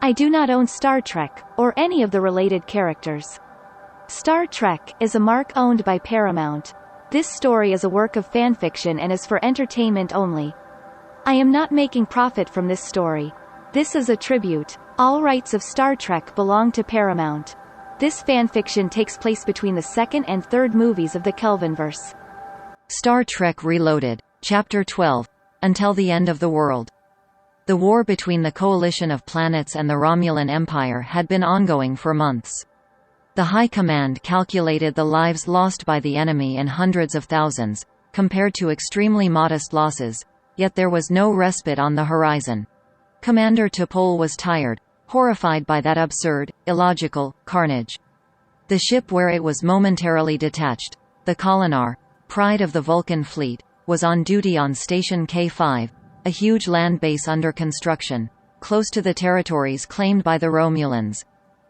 I do not own Star Trek, or any of the related characters. Star Trek is a mark owned by Paramount. This story is a work of fanfiction and is for entertainment only. I am not making profit from this story. This is a tribute. All rights of Star Trek belong to Paramount. This fanfiction takes place between the second and third movies of the Kelvinverse. Star Trek Reloaded, Chapter 12, Until the End of the World. The war between the coalition of planets and the Romulan Empire had been ongoing for months. The High Command calculated the lives lost by the enemy in hundreds of thousands, compared to extremely modest losses, yet there was no respite on the horizon. Commander T'Pol was tired, horrified by that absurd, illogical, carnage. The ship where it was momentarily detached, the Kolinar, pride of the Vulcan fleet, was on duty on Station K5, a huge land base under construction, close to the territories claimed by the Romulans.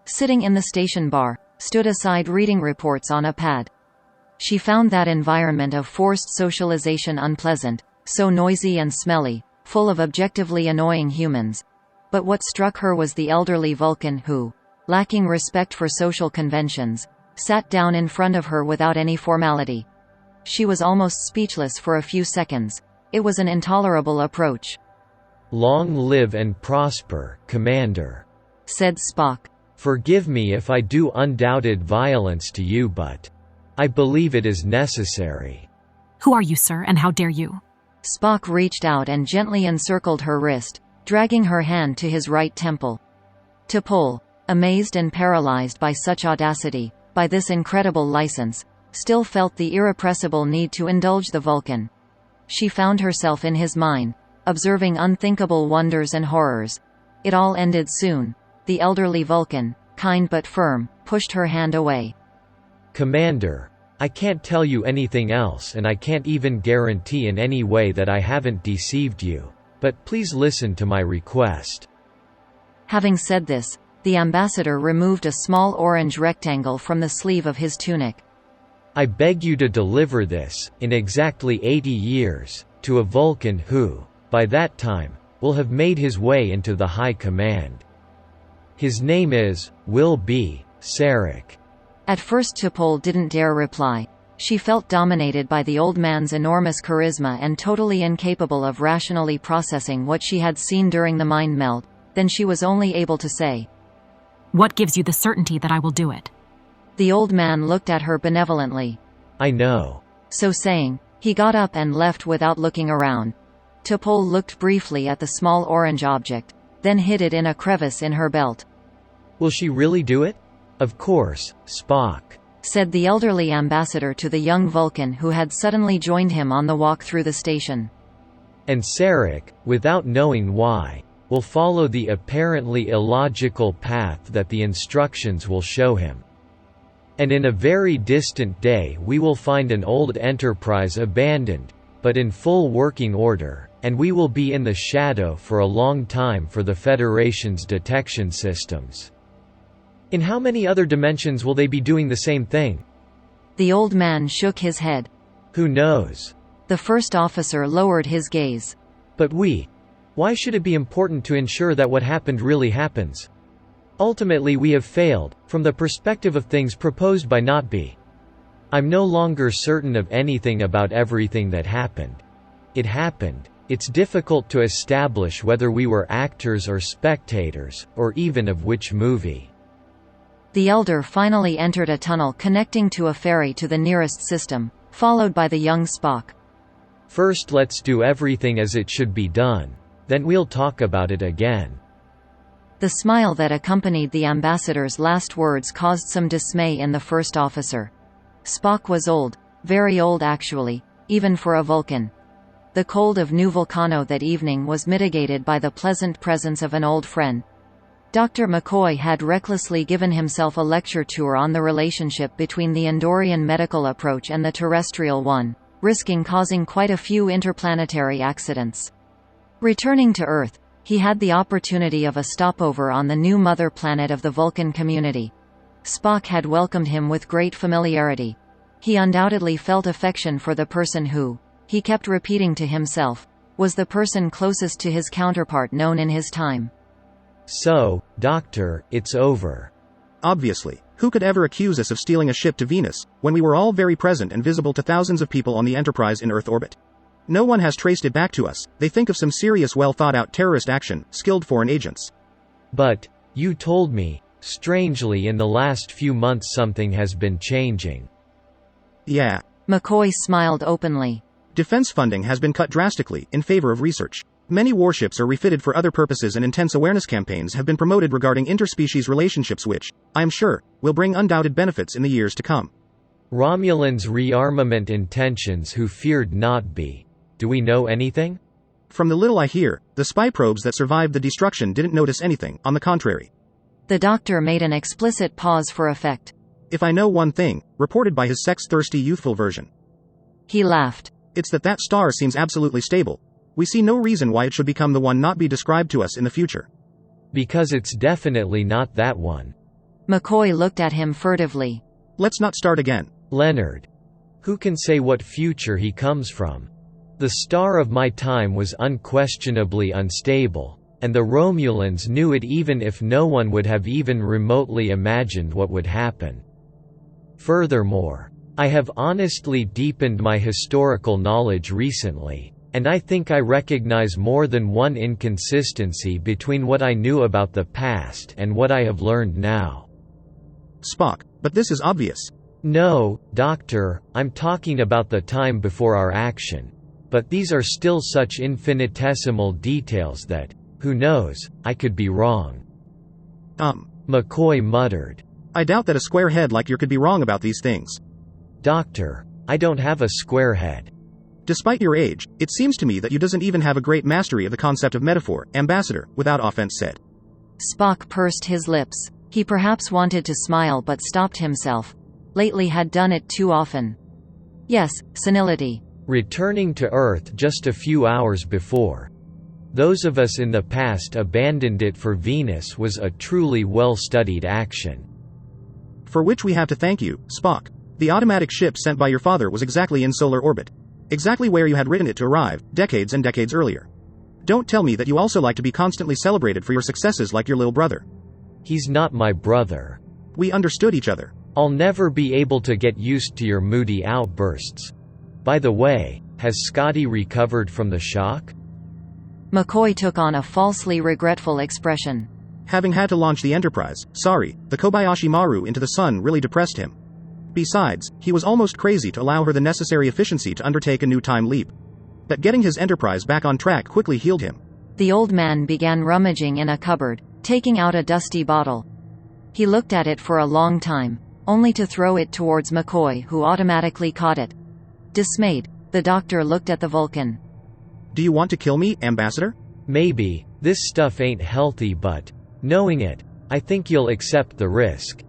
Sitting in the station bar, stood aside reading reports on a pad. She found that environment of forced socialization unpleasant, so noisy and smelly, full of objectively annoying humans. But what struck her was the elderly Vulcan who, lacking respect for social conventions, sat down in front of her without any formality. She was almost speechless for a few seconds. It was an intolerable approach. "Long live and prosper, Commander," said Spock. "Forgive me if I do undoubted violence to you, but I believe it is necessary." "Who are you, sir, and how dare you?" Spock reached out and gently encircled her wrist, dragging her hand to his right temple. T'Pol, amazed and paralyzed by such audacity, by this incredible license, still felt the irrepressible need to indulge the Vulcan. She found herself in his mind, observing unthinkable wonders and horrors. It all ended soon. The elderly Vulcan, kind but firm, pushed her hand away. "Commander, I can't tell you anything else, and I can't even guarantee in any way that I haven't deceived you. But please listen to my request." Having said this, the ambassador removed a small orange rectangle from the sleeve of his tunic. "I beg you to deliver this, in exactly 80 years, to a Vulcan who, by that time, will have made his way into the High Command. His name is, will be, Sarek." At first T'Pol didn't dare reply. She felt dominated by the old man's enormous charisma and totally incapable of rationally processing what she had seen during the mind meld. Then she was only able to say, "What gives you the certainty that I will do it?" The old man looked at her benevolently. "I know." So saying, he got up and left without looking around. T'Pol looked briefly at the small orange object, then hid it in a crevice in her belt. "Will she really do it?" "Of course, Spock," said the elderly ambassador to the young Vulcan who had suddenly joined him on the walk through the station. "And Sarek, without knowing why, will follow the apparently illogical path that the instructions will show him. And in a very distant day we will find an old Enterprise abandoned, but in full working order, and we will be in the shadow for a long time for the Federation's detection systems. In how many other dimensions will they be doing the same thing?" The old man shook his head. "Who knows?" The first officer lowered his gaze. "But why should it be important to ensure that what happened really happens? Ultimately we have failed, from the perspective of things proposed by Not Be. I'm no longer certain of anything about everything that happened. It happened. It's difficult to establish whether we were actors or spectators, or even of which movie." The elder finally entered a tunnel connecting to a ferry to the nearest system, followed by the young Spock. "First let's do everything as it should be done. Then we'll talk about it again." The smile that accompanied the ambassador's last words caused some dismay in the first officer. Spock was old, very old actually, even for a Vulcan. The cold of New Volcano that evening was mitigated by the pleasant presence of an old friend. Dr. McCoy had recklessly given himself a lecture tour on the relationship between the Andorian medical approach and the terrestrial one, risking causing quite a few interplanetary accidents. Returning to Earth, he had the opportunity of a stopover on the new mother planet of the Vulcan community. Spock had welcomed him with great familiarity. He undoubtedly felt affection for the person who, he kept repeating to himself, was the person closest to his counterpart known in his time. So, Doctor, it's over. Obviously. Who could ever accuse us of stealing a ship to Venus, when we were all very present and visible to thousands of people on the Enterprise in Earth orbit? No one has traced it back to us. They think of some serious, well-thought-out terrorist action, skilled foreign agents. But, you told me, strangely in the last few months something has been changing. Yeah. McCoy smiled openly. Defense funding has been cut drastically, in favor of research. Many warships are refitted for other purposes and intense awareness campaigns have been promoted regarding interspecies relationships which, I am sure, will bring undoubted benefits in the years to come. Romulans' rearmament intentions who feared not be. Do we know anything? From the little I hear, the spy probes that survived the destruction didn't notice anything, on the contrary. The doctor made an explicit pause for effect. If I know one thing, reported by his sex-thirsty youthful version. He laughed. It's that star seems absolutely stable. We see no reason why it should become the one not be described to us in the future. Because it's definitely not that one. McCoy looked at him furtively. Let's not start again. Leonard. Who can say what future he comes from? The star of my time was unquestionably unstable, and the Romulans knew it even if no one would have even remotely imagined what would happen. Furthermore, I have honestly deepened my historical knowledge recently, and I think I recognize more than one inconsistency between what I knew about the past and what I have learned now. Spock, but this is obvious. No, Doctor, I'm talking about the time before our action. But these are still such infinitesimal details that, who knows, I could be wrong. McCoy muttered. I doubt that a square head like you could be wrong about these things. Doctor, I don't have a square head. Despite your age, it seems to me that you doesn't even have a great mastery of the concept of metaphor, Ambassador, without offense said. Spock pursed his lips. He perhaps wanted to smile but stopped himself. Lately had done it too often. Yes, senility. Returning to Earth just a few hours before. Those of us in the past abandoned it for Venus was a truly well-studied action. For which we have to thank you, Spock. The automatic ship sent by your father was exactly in solar orbit. Exactly where you had written it to arrive, decades and decades earlier. Don't tell me that you also like to be constantly celebrated for your successes like your little brother. He's not my brother. We understood each other. I'll never be able to get used to your moody outbursts. By the way, has Scotty recovered from the shock? McCoy took on a falsely regretful expression. Having had to launch the Enterprise, the Kobayashi Maru into the sun really depressed him. Besides, he was almost crazy to allow her the necessary efficiency to undertake a new time leap. But getting his Enterprise back on track quickly healed him. The old man began rummaging in a cupboard, taking out a dusty bottle. He looked at it for a long time, only to throw it towards McCoy, who automatically caught it. Dismayed, the doctor looked at the Vulcan. Do you want to kill me, Ambassador? Maybe. This stuff ain't healthy, but, knowing it, I think you'll accept the risk.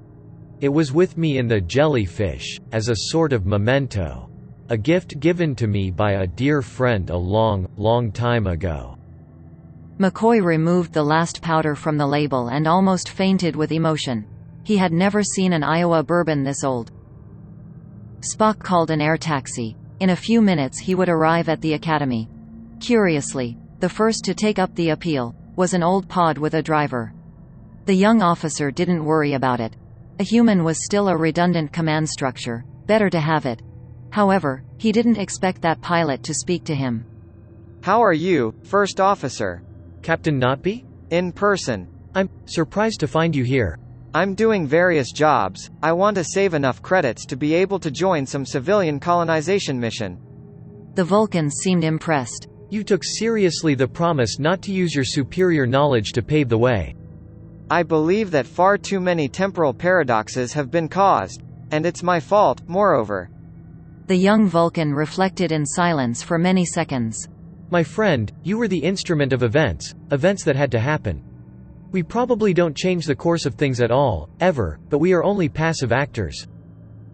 It was with me in the jellyfish, as a sort of memento. A gift given to me by a dear friend a long, long time ago. McCoy removed the last powder from the label and almost fainted with emotion. He had never seen an Iowa bourbon this old. Spock called an air taxi. In a few minutes he would arrive at the academy. Curiously, the first to take up the appeal was an old pod with a driver. The young officer didn't worry about it. A human was still a redundant command structure, better to have it. However, he didn't expect that pilot to speak to him. How are you, First Officer? Captain Notby? In person. I'm surprised to find you here. I'm doing various jobs. I want to save enough credits to be able to join some civilian colonization mission. The Vulcan seemed impressed. You took seriously the promise not to use your superior knowledge to pave the way. I believe that far too many temporal paradoxes have been caused, and it's my fault, moreover. The young Vulcan reflected in silence for many seconds. My friend, you were the instrument of events that had to happen. We probably don't change the course of things at all, ever, but we are only passive actors.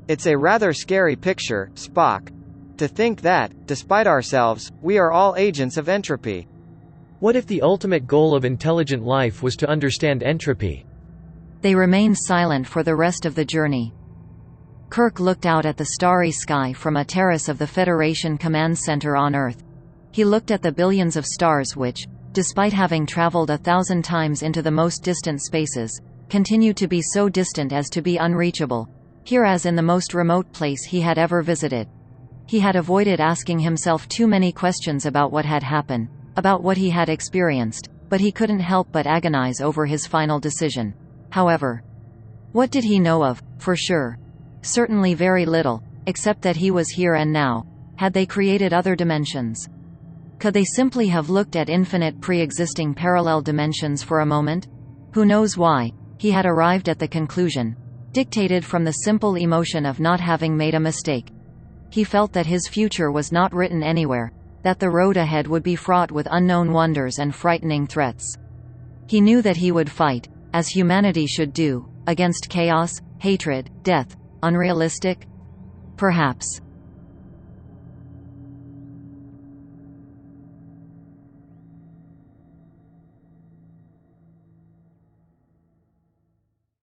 It's a rather scary picture, Spock. To think that, despite ourselves, we are all agents of entropy. What if the ultimate goal of intelligent life was to understand entropy? They remained silent for the rest of the journey. Kirk looked out at the starry sky from a terrace of the Federation Command Center on Earth. He looked at the billions of stars which, despite having traveled 1,000 times into the most distant spaces, continued to be so distant as to be unreachable, here as in the most remote place he had ever visited. He had avoided asking himself too many questions about what had happened, about what he had experienced, but he couldn't help but agonize over his final decision. However, what did he know of, for sure? Certainly very little, except that he was here and now. Had they created other dimensions? Could they simply have looked at infinite pre-existing parallel dimensions for a moment? Who knows why? He had arrived at the conclusion, dictated from the simple emotion of not having made a mistake. He felt that his future was not written anywhere, that the road ahead would be fraught with unknown wonders and frightening threats. He knew that he would fight, as humanity should do, against chaos, hatred, death. Unrealistic? Perhaps.